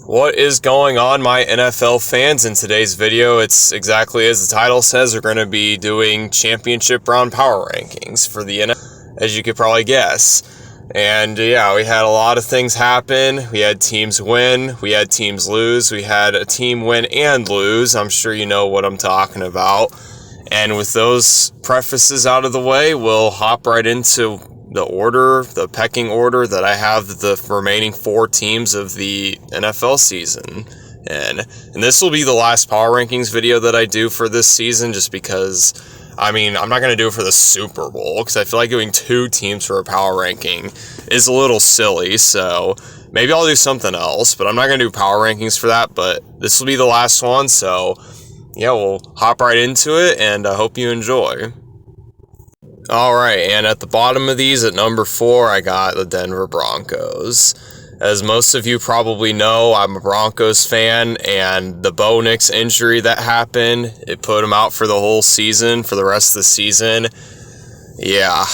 What is going on, my NFL fans? In today's video, it's exactly as the title says. We're going to be doing championship round power rankings for the NFL, as you could probably guess. And yeah, we had a lot of things happen. We had teams win, we had teams lose, we had a team win and lose. I'm sure you know what I'm talking about. And with those prefaces out of the way, we'll hop right into the pecking order that I have the remaining 4 teams of the NFL season. And this will be the last power rankings video that I do for this season, just because, I'm not going to do it for the Super Bowl, because I feel like doing 2 teams for a power ranking is a little silly, so maybe I'll do something else, but I'm not going to do power rankings for that, but this will be the last one, so yeah, we'll hop right into it, and I hope you enjoy. Alright, and at the bottom of these, at number 4, I got the Denver Broncos. As most of you probably know, I'm a Broncos fan, and the Bo Nix injury that happened, it put him out for the whole season, for the rest of the season. Yeah,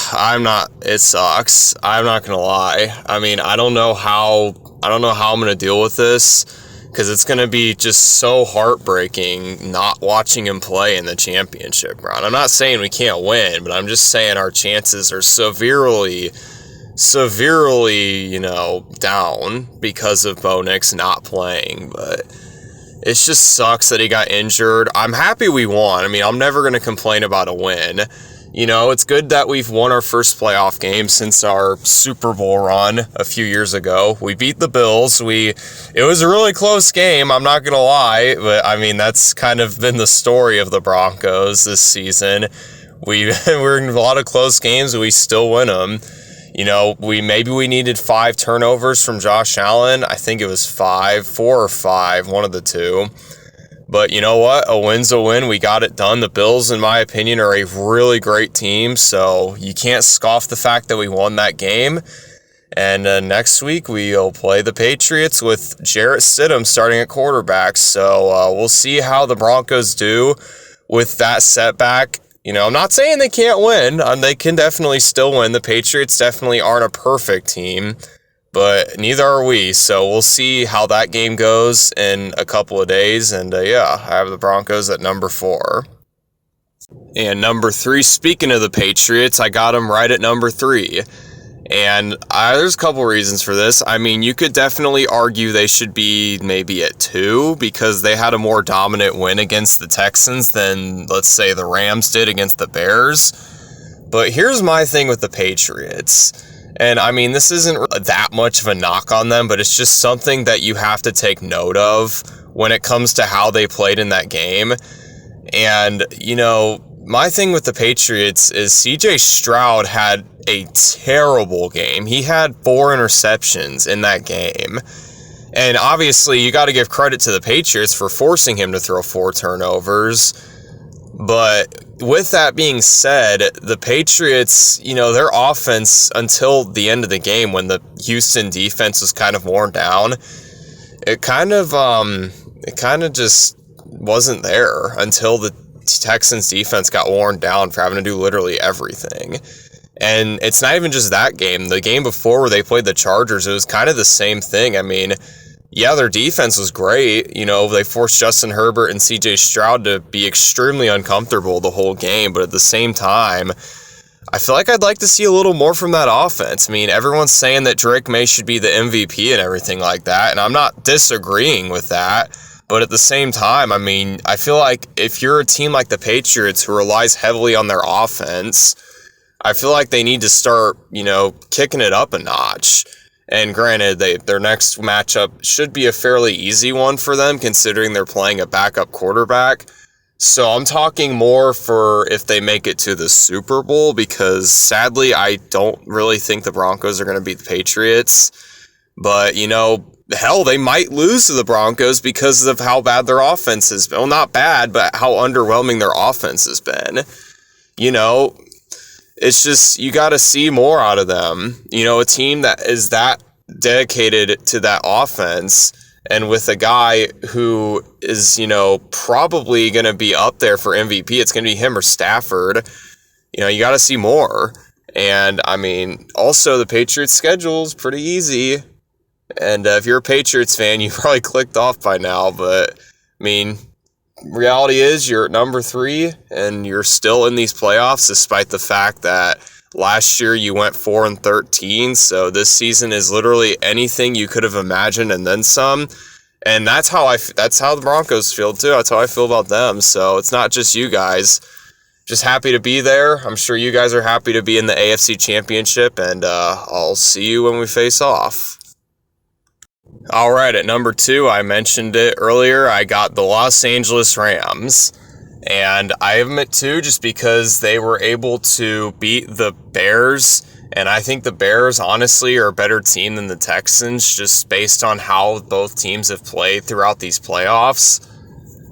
it sucks. I'm not gonna lie. I don't know how I'm gonna deal with this, because it's going to be just so heartbreaking not watching him play in the championship round. I'm not saying we can't win, but I'm just saying our chances are severely, down because of Bo Nix not playing. But it just sucks that he got injured. I'm happy we won. I'm never going to complain about a win. It's good that we've won our first playoff game since our Super Bowl run a few years ago. We beat the Bills. It was a really close game, I'm not going to lie, but that's kind of been the story of the Broncos this season. We're in a lot of close games, and we still win them. We needed 5 turnovers from Josh Allen. I think it was 4 or 5, one of the two. But you know what? A win's a win. We got it done. The Bills, in my opinion, are a really great team, so you can't scoff the fact that we won that game. And next week, we'll play the Patriots with Jarrett Stidham starting at quarterback. So we'll see how the Broncos do with that setback. I'm not saying they can't win. They can definitely still win. The Patriots definitely aren't a perfect team, but neither are we, so we'll see how that game goes in a couple of days, and I have the Broncos at number 4. And number 3, speaking of the Patriots, I got them right at number 3, and there's a couple reasons for this. You could definitely argue they should be maybe at 2, because they had a more dominant win against the Texans than, let's say, the Rams did against the Bears. But here's my thing with the Patriots. And this isn't that much of a knock on them, but it's just something that you have to take note of when it comes to how they played in that game. And, my thing with the Patriots is CJ Stroud had a terrible game. He had 4 interceptions in that game. And obviously, you got to give credit to the Patriots for forcing him to throw 4 turnovers. But with that being said, the Patriots, their offense until the end of the game, when the Houston defense was kind of worn down, it kind of just wasn't there until the Texans defense got worn down for having to do literally everything. And it's not even just that game. The game before, where they played the Chargers, it was kind of the same thing. Yeah, their defense was great. They forced Justin Herbert and CJ Stroud to be extremely uncomfortable the whole game. But at the same time, I feel like I'd like to see a little more from that offense. Everyone's saying that Drake May should be the MVP and everything like that. And I'm not disagreeing with that. But at the same time, I feel like if you're a team like the Patriots who relies heavily on their offense, I feel like they need to start, kicking it up a notch. And granted, their next matchup should be a fairly easy one for them, considering they're playing a backup quarterback. So I'm talking more for if they make it to the Super Bowl, because sadly, I don't really think the Broncos are going to beat the Patriots. But, hell, they might lose to the Broncos because of how bad their offense has been. Well, not bad, but how underwhelming their offense has been. It's just, you got to see more out of them. A team that is that dedicated to that offense, and with a guy who is, probably going to be up there for MVP, it's going to be him or Stafford. You got to see more. And, also, the Patriots' schedule is pretty easy. And if you're a Patriots fan, you probably clicked off by now. But, I mean, reality is you're at number 3, and you're still in these playoffs, despite the fact that last year you went 4-13. So this season is literally anything you could have imagined and then some. And that's how the Broncos feel too. That's how I feel about them. So it's not just you guys. Just happy to be there. I'm sure you guys are happy to be in the AFC Championship, and I'll see you when we face off. All right, at number 2, I mentioned it earlier, I got the Los Angeles Rams. And I have them at 2 just because they were able to beat the Bears. And I think the Bears, honestly, are a better team than the Texans, just based on how both teams have played throughout these playoffs.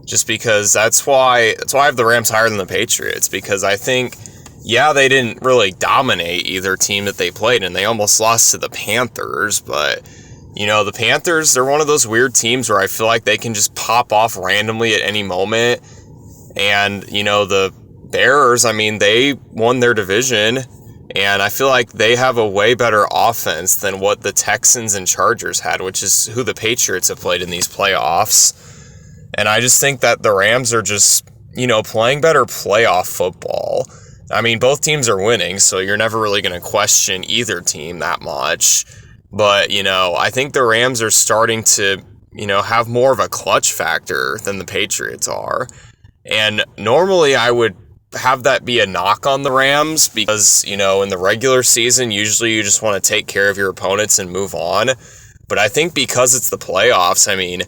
Just because that's why I have the Rams higher than the Patriots, because I think, yeah, they didn't really dominate either team that they played, and they almost lost to the Panthers, but, you know, the Panthers, they're one of those weird teams where I feel like they can just pop off randomly at any moment, and, you know, the Bears, I mean, they won their division, and I feel like they have a way better offense than what the Texans and Chargers had, which is who the Patriots have played in these playoffs. And I just think that the Rams are just, you know, playing better playoff football. I mean, both teams are winning, so you're never really going to question either team that much. But, you know, I think the Rams are starting to, you know, have more of a clutch factor than the Patriots are. And normally I would have that be a knock on the Rams because, you know, in the regular season, usually you just want to take care of your opponents and move on. But I think because it's the playoffs, I mean,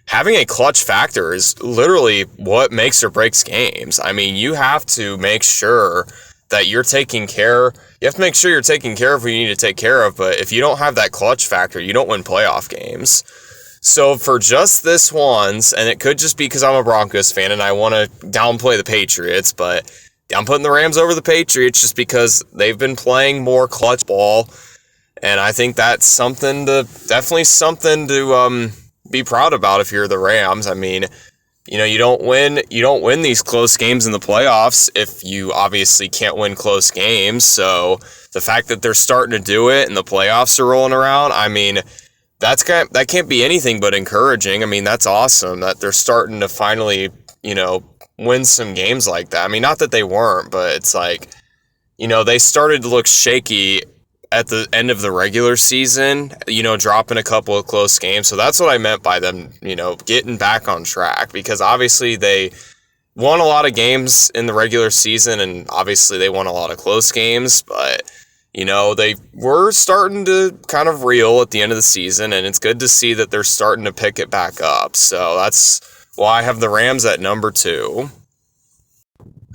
having a clutch factor is literally what makes or breaks games. I mean, you have to make sure that you're taking care. You have to make sure you're taking care of who you need to take care of. But if you don't have that clutch factor, you don't win playoff games. So for just this once, and it could just be because I'm a Broncos fan and I want to downplay the Patriots, but I'm putting the Rams over the Patriots just because they've been playing more clutch ball. And I think that's definitely something to be proud about if you're the Rams. I mean, you know, you don't win these close games in the playoffs if you obviously can't win close games. So the fact that they're starting to do it and the playoffs are rolling around, I mean, that can't be anything but encouraging. I mean, that's awesome that they're starting to finally, you know, win some games like that. I mean, not that they weren't, but it's like, you know, they started to look shaky at the end of the regular season, you know, dropping a couple of close games. So that's what I meant by them, you know, getting back on track, because obviously they won a lot of games in the regular season and obviously they won a lot of close games, but, you know, they were starting to kind of reel at the end of the season, and it's good to see that they're starting to pick it back up. So that's why I have the Rams at number 2.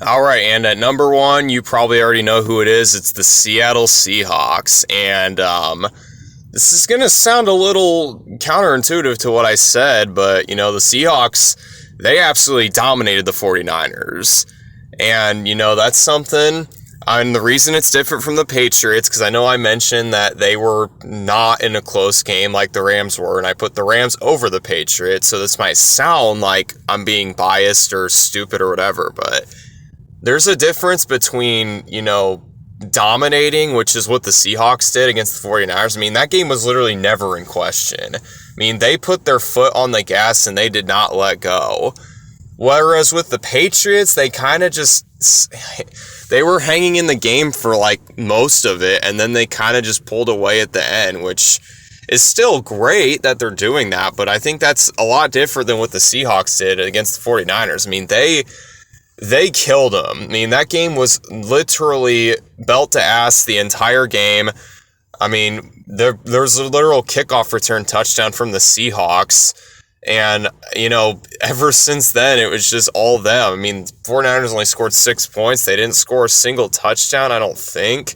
All right, and at number 1, you probably already know who it is. It's the Seattle Seahawks, and this is going to sound a little counterintuitive to what I said, but, you know, the Seahawks, they absolutely dominated the 49ers, and, you know, that's something. And the reason it's different from the Patriots, because I know I mentioned that they were not in a close game like the Rams were, and I put the Rams over the Patriots, so this might sound like I'm being biased or stupid or whatever, but there's a difference between, you know, dominating, which is what the Seahawks did against the 49ers. I mean, that game was literally never in question. I mean, they put their foot on the gas and they did not let go. Whereas with the Patriots, they kind of just, they were hanging in the game for like most of it, and then they kind of just pulled away at the end, which is still great that they're doing that, but I think that's a lot different than what the Seahawks did against the 49ers. I mean, they killed them. I mean, that game was literally belt to ass the entire game. I mean, there was a literal kickoff return touchdown from the Seahawks. And, you know, ever since then, it was just all them. I mean, 49ers only scored 6 points. They didn't score a single touchdown, I don't think.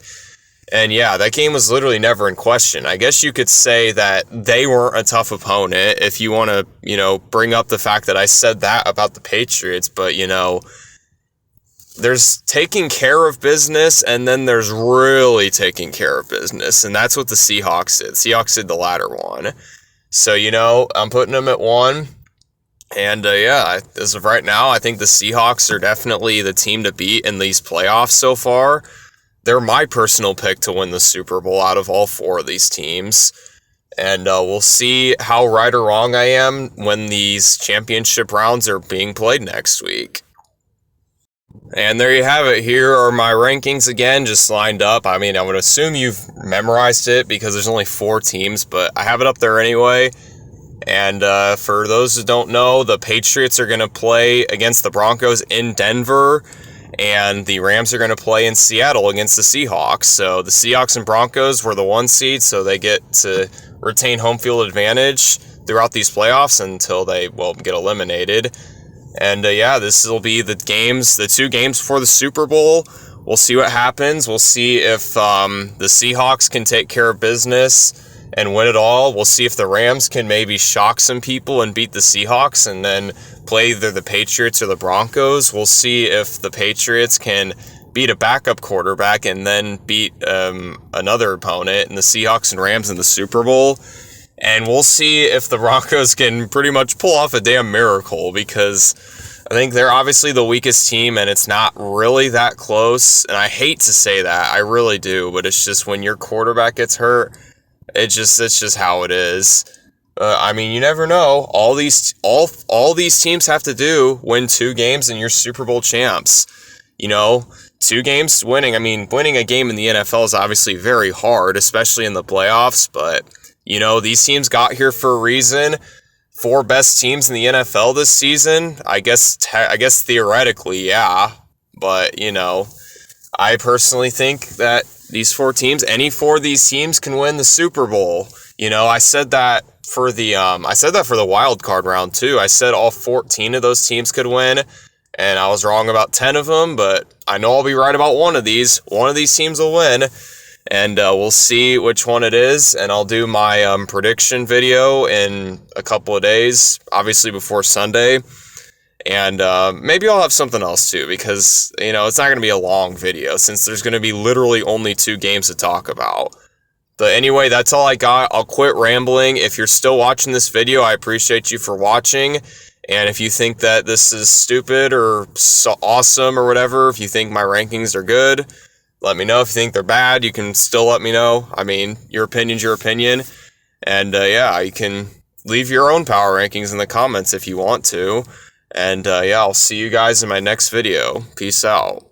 And yeah, that game was literally never in question. I guess you could say that they weren't a tough opponent if you want to, you know, bring up the fact that I said that about the Patriots. But, you know, there's taking care of business, and then there's really taking care of business. And that's what the Seahawks did. Seahawks did the latter one. So, you know, I'm putting them at 1. And, yeah, as of right now, I think the Seahawks are definitely the team to beat in these playoffs so far. They're my personal pick to win the Super Bowl out of all 4 of these teams. And we'll see how right or wrong I am when these championship rounds are being played next week. And there you have it. Here are my rankings again, just lined up. I mean, I would assume you've memorized it because there's only 4 teams, but I have it up there anyway. And for those who don't know, the Patriots are going to play against the Broncos in Denver, and the Rams are going to play in Seattle against the Seahawks. So the Seahawks and Broncos were the 1 seed, so they get to retain home field advantage throughout these playoffs until they, get eliminated. And this will be the 2 games before the Super Bowl. We'll see what happens. We'll see if the Seahawks can take care of business and win it all. We'll see if the Rams can maybe shock some people and beat the Seahawks and then play either the Patriots or the Broncos. We'll see if the Patriots can beat a backup quarterback and then beat another opponent in the Seahawks and Rams in the Super Bowl. And we'll see if the Broncos can pretty much pull off a damn miracle, because I think they're obviously the weakest team and it's not really that close. And I hate to say that, I really do, but it's just when your quarterback gets hurt, it's just how it is. I mean, you never know. All these teams have to do win 2 games and you're Super Bowl champs. 2 games winning. I mean, winning a game in the NFL is obviously very hard, especially in the playoffs. But these teams got here for a reason. 4 best teams in the NFL this season. I guess theoretically, yeah. But I personally think that these 4 teams, any 4 of these teams can win the Super Bowl. I said that for the wild card round too. I said all 14 of those teams could win, and I was wrong about 10 of them, but I know I'll be right about one of these. One of these teams will win, and we'll see which one it is, and I'll do my prediction video in a couple of days, obviously before Sunday. And maybe I'll have something else too, because, it's not going to be a long video since there's going to be literally only 2 games to talk about. But anyway, that's all I got. I'll quit rambling. If you're still watching this video, I appreciate you for watching. And if you think that this is stupid or so awesome or whatever, if you think my rankings are good, let me know. If you think they're bad, you can still let me know. I mean, your opinion's your opinion. And you can leave your own power rankings in the comments if you want to. And I'll see you guys in my next video. Peace out.